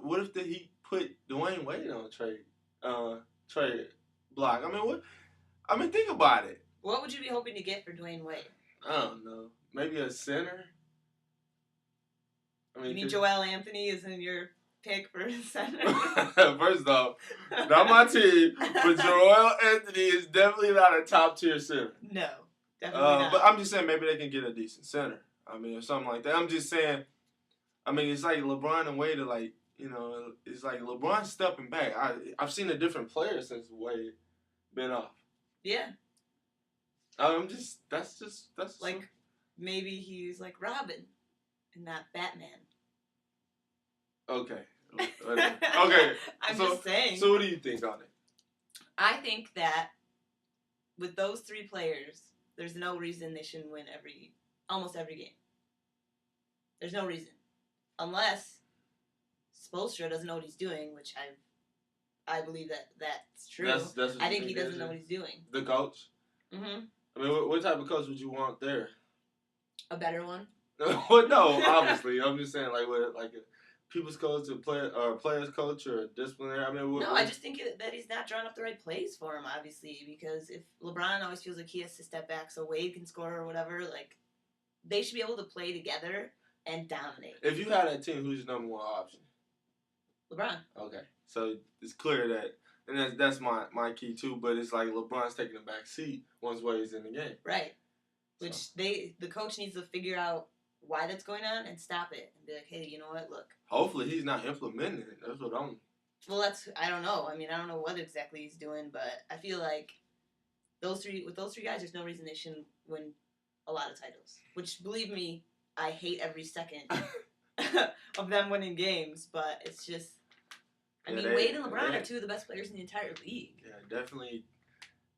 what if he put Dwayne Wade on trade block? I mean, what? I mean, think about it. What would you be hoping to get for Dwayne Wade? I don't know. Maybe a center. I mean, you mean Joel Anthony is in your pick for center? First off, not my team, but Joel Anthony is definitely not a top tier center. No, definitely not. But I'm just saying maybe they can get a decent center. I mean, or something like that. I'm just saying. I mean, it's like LeBron and Wade are like, it's like LeBron stepping back. I've seen a different player since Wade been off. Yeah. That's like maybe he's like Robin and not Batman. Okay. Okay. I'm just saying. So what do you think on it? I think that with those three players, there's no reason they shouldn't win almost every game. There's no reason. Unless Spoelstra doesn't know what he's doing, which I believe that's true. That's I think he doesn't know what he's doing. The coach? Mm-hmm. I mean, what type of coach would you want there? A better one? Well, no, obviously. I'm just saying, like a people's coach, or a player's coach, or a disciplinary. I mean, I just think that he's not drawing up the right plays for him, obviously, because if LeBron always feels like he has to step back so Wade can score or whatever, like, they should be able to play together and dominate. If you had a team, who's your number one option? LeBron. Okay, so it's clear that, and that's my key too. But it's like LeBron's taking the back seat once Wade's in the game. Right. Which the coach needs to figure out why that's going on and stop it and be like, hey, you know what? Look. Hopefully he's not implementing it. That's what I'm. Well, I don't know. I mean, I don't know what exactly he's doing, but I feel like with those three guys, there's no reason they shouldn't win a lot of titles. Which, believe me, I hate every second of them winning games, but it's just. I mean, Wade and LeBron are two of the best players in the entire league. Yeah, definitely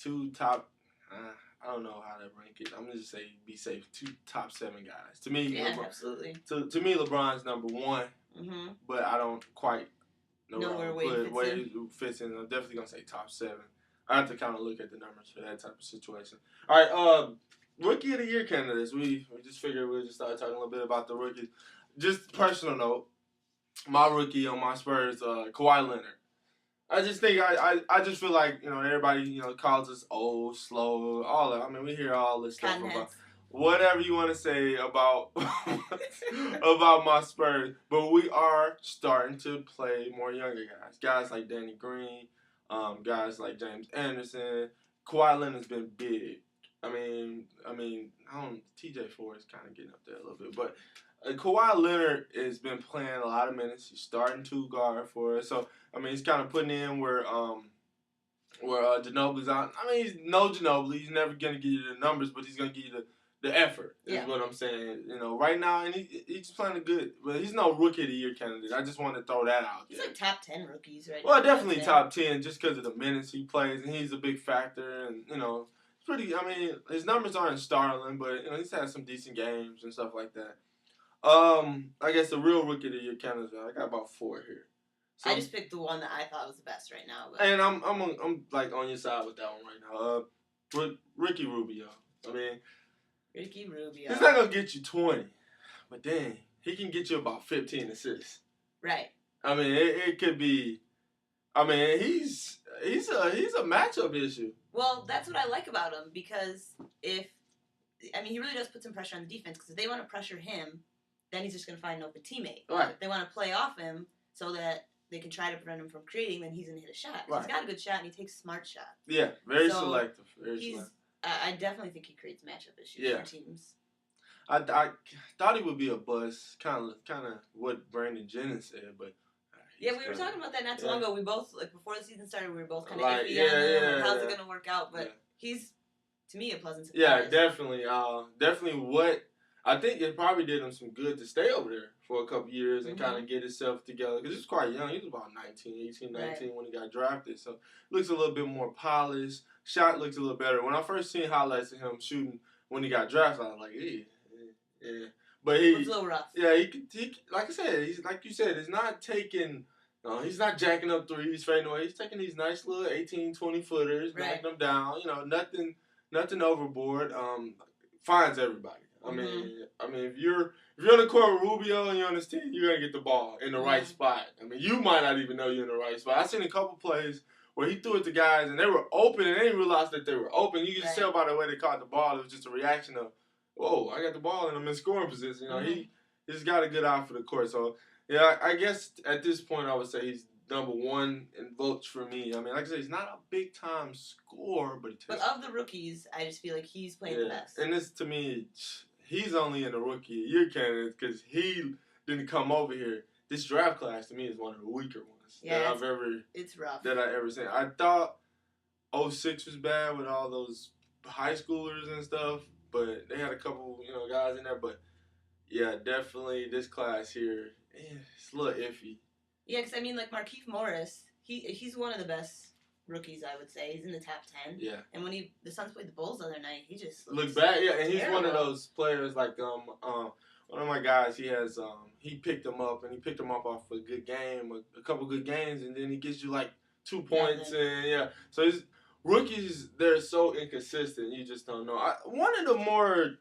two top. I don't know how to rank it. I'm gonna just say be safe. Two top 7 guys. To me, yeah, absolutely. To me, LeBron's number 1. Mm-hmm. But I don't quite know where Wade fits in. I'm definitely gonna say top 7. I have to kind of look at the numbers for that type of situation. All right, rookie of the year candidates. We just figured we'd just start talking a little bit about the rookies. Just personal note, my rookie on my Spurs, Kawhi Leonard. I just think I just feel like everybody calls us old, slow, all that. I mean, we hear all this stuff about whatever you want to say about about my Spurs, but we are starting to play more younger guys like Danny Green, guys like James Anderson. Kawhi Leonard's been big. I mean, TJ Ford is kind of getting up there a little bit, but Kawhi Leonard has been playing a lot of minutes. He's starting to guard for us, so I mean, he's kind of putting in where Ginobili's out. I mean, he's no Ginobili. He's never gonna give you the numbers, but he's gonna give you the effort. Is what I'm saying. Right now, and he's playing good, but he's no rookie of the year candidate. I just want to throw that out there. He's like top 10 rookies right now. Well, definitely top 10 just because of the minutes he plays, and he's a big factor, and pretty. I mean, his numbers aren't startling, but he's had some decent games and stuff like that. I guess the real rookie of the year candidate, I got about 4 here. So, I just picked the one that I thought was the best right now. But. And I'm like on your side with that one right now. Ricky Rubio. I mean, Ricky Rubio. He's not gonna get you 20, but dang, he can get you about 15 assists. Right. I mean, it could be. I mean, he's a matchup issue. Well, that's what I like about him because he really does put some pressure on the defense because if they want to pressure him, then he's just gonna find an open teammate. Right. If they want to play off him so that they can try to prevent him from creating, then he's going to hit a shot. Right. He's got a good shot, and he takes smart shots. Yeah, very selective. I definitely think he creates matchup issues for teams. I thought he would be a bust, kind of what Brandon Jennings said, but... we were talking about that not too long ago. We both, before the season started, we were both kind of iffy on him. How's it going to work out? But he's, to me, a pleasant surprise. Yeah, definitely. Definitely I think it probably did him some good to stay over there for a couple years and kind of get himself together. Because he's quite young. He was about 19 when he got drafted. So, looks a little bit more polished. Shot looks a little better. When I first seen highlights of him shooting when he got drafted, I was like, yeah. But it was a little rough. Yeah, he like I said, he's like you said, he's not taking... he's not jacking up threes, fading away. He's taking these nice little 18, 20-footers, knocking them down. Nothing overboard. Finds everybody. If you're on the court with Rubio and you're on this team, you're gonna get the ball in the right spot. I mean, you might not even know you're in the right spot. I seen a couple plays where he threw it to guys and they were open and they didn't realize that they were open. You could just tell by the way they caught the ball. It was just a reaction of, whoa, I got the ball and I'm in scoring position. You know, he's got a good eye for the court. So yeah, I guess at this point I would say he's number one in votes for me. I mean, like I said, he's not a big time scorer, but of the rookies, I just feel like he's playing the best. And this to me, he's only in the rookie of the year candidate because he didn't come over here. This draft class to me is one of the weaker ones it's rough. that I ever seen. I thought 06 was bad with all those high schoolers and stuff, but they had a couple guys in there. But yeah, definitely this class here, it's a little iffy. Yeah, because I mean, like Markieff Morris, he's one of the best rookies, I would say. He's in the top 10. Yeah. And when the Suns played the Bulls the other night, he just looked bad. Yeah, and he's one of those players like one of my guys. He has he picked him up and he picked him up off a good game, a couple good games, and then he gives you like 2 points and So his rookies, they're so inconsistent. You just don't know. One of the more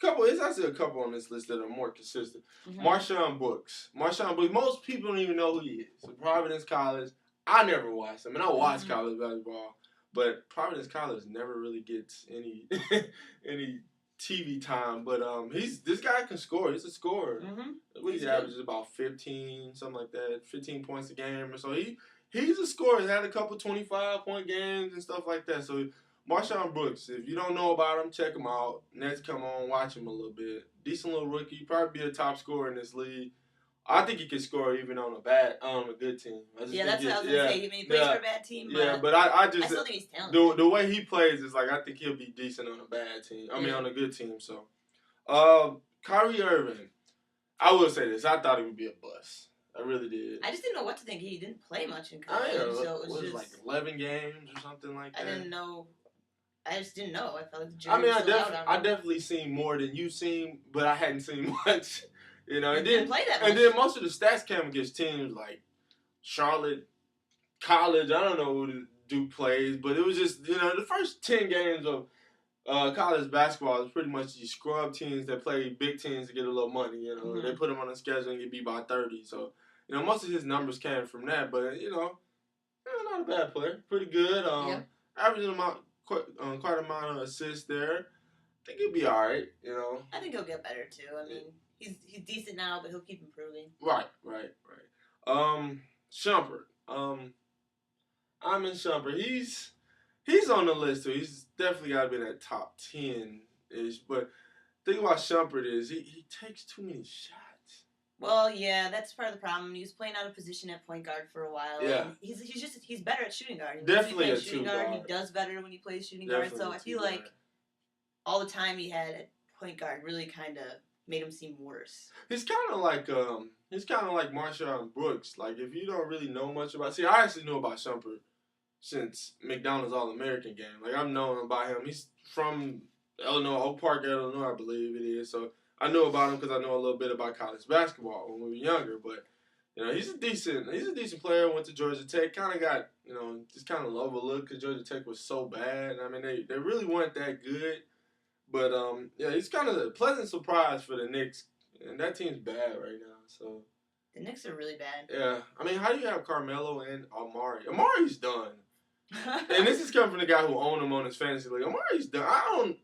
there's actually a couple on this list that are more consistent. Marshawn Brooks. Most people don't even know who he is. So Providence College. I never watched him. I watch college basketball, but Providence College never really gets any any TV time. But this guy can score. He's a scorer. He averages about 15, something like that, 15 points a game. So he's a scorer. He's had a couple 25-point games and stuff like that. So Marshawn Brooks, if you don't know about him, check him out. Nets, come on, watch him a little bit. Decent little rookie. Probably be a top scorer in this league. I think he can score even on a good team. That's what I was going to say. I mean, he plays for a bad team, but I still think he's talented. The way he plays is like I think he'll be decent on a bad team. I mean, on a good team. So, Kyrie Irving, I will say this. I thought he would be a bust. I really did. I just didn't know what to think. He didn't play much in college. So it was just like 11 games or something like that. I didn't know. I just didn't know. I felt like the jury was still out on him. I definitely seen more than you seen, but I hadn't seen much. And didn't play that much. And then most of the stats came against teams like Charlotte College. I don't know who the Duke plays, but it was just the first 10 games of college basketball is pretty much these scrub teams that play big teams to get a little money. They put them on a schedule and get beat by 30. So most of his numbers came from that. But not a bad player, pretty good. Averaging quite amount of assists there. I think he'll be all right. I think he'll get better too. I mean, he's decent now, but he'll keep improving. Right. Shumpert. Iman Shumpert. He's on the list too. He's definitely got to be in that top 10-ish. But the thing about Shumpert is he takes too many shots. Well, yeah, that's part of the problem. He was playing out of position at point guard for a while. Yeah. He's better at shooting guard. Definitely a shooting guard. He does better when he plays shooting guard. So I feel like all the time he had at point guard really kind of made him seem worse. He's kind of like Marshawn Brooks. Like if you don't really know much about, I actually knew about Shumpert since McDonald's All-American game. Like I've known about him. He's from Illinois, Oak Park, Illinois, I believe it is. So I knew about him because I know a little bit about college basketball when we were younger. But he's a decent player. Went to Georgia Tech. Kind of got just kind of overlooked because Georgia Tech was so bad. I mean they really weren't that good. But he's kind of a pleasant surprise for the Knicks, and that team's bad right now. So the Knicks are really bad. Yeah, I mean, how do you have Carmelo and Amare? Amare's done, and this is coming from the guy who owned him on his fantasy league. Amare's done.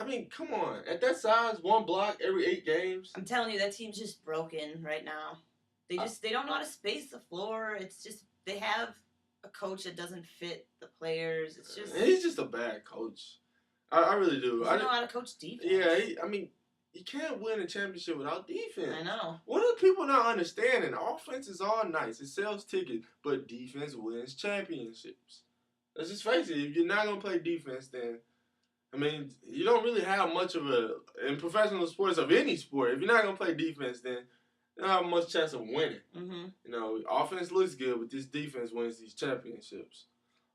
I mean, come on. At that size, 1 block every 8 games. I'm telling you, that team's just broken right now. They don't know how to space the floor. It's just they have a coach that doesn't fit the players. It's just he's just a bad coach. I really do. He doesn't know how to coach defense. Yeah, you can't win a championship without defense. I know. What are people not understanding? Offense is all nice. It sells tickets, but defense wins championships. Let's just face it. If you're not going to play defense, then, you don't really have much of in professional sports of any sport, if you're not going to play defense, then you don't have much chance of winning. Offense looks good, but this defense wins these championships.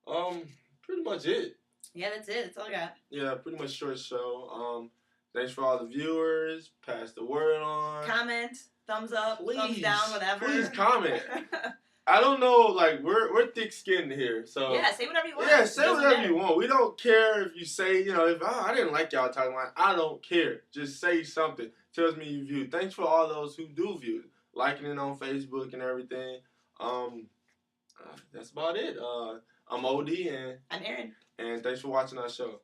Pretty much it. Yeah, that's it. That's all I got. Yeah, pretty much short show. Thanks for all the viewers. Pass the word on. Comment, thumbs up, please, thumbs down, whatever. Please comment. I don't know. Like we're thick skinned here, so yeah, say whatever you want. yeah, say whatever matter. you want. We don't care if you say, if I didn't like y'all talking about. I don't care. Just say something. Tells me you view. Thanks for all those who do view, liking it on Facebook and everything. That's about it. I'm OD and I'm Aaron, and thanks for watching our show.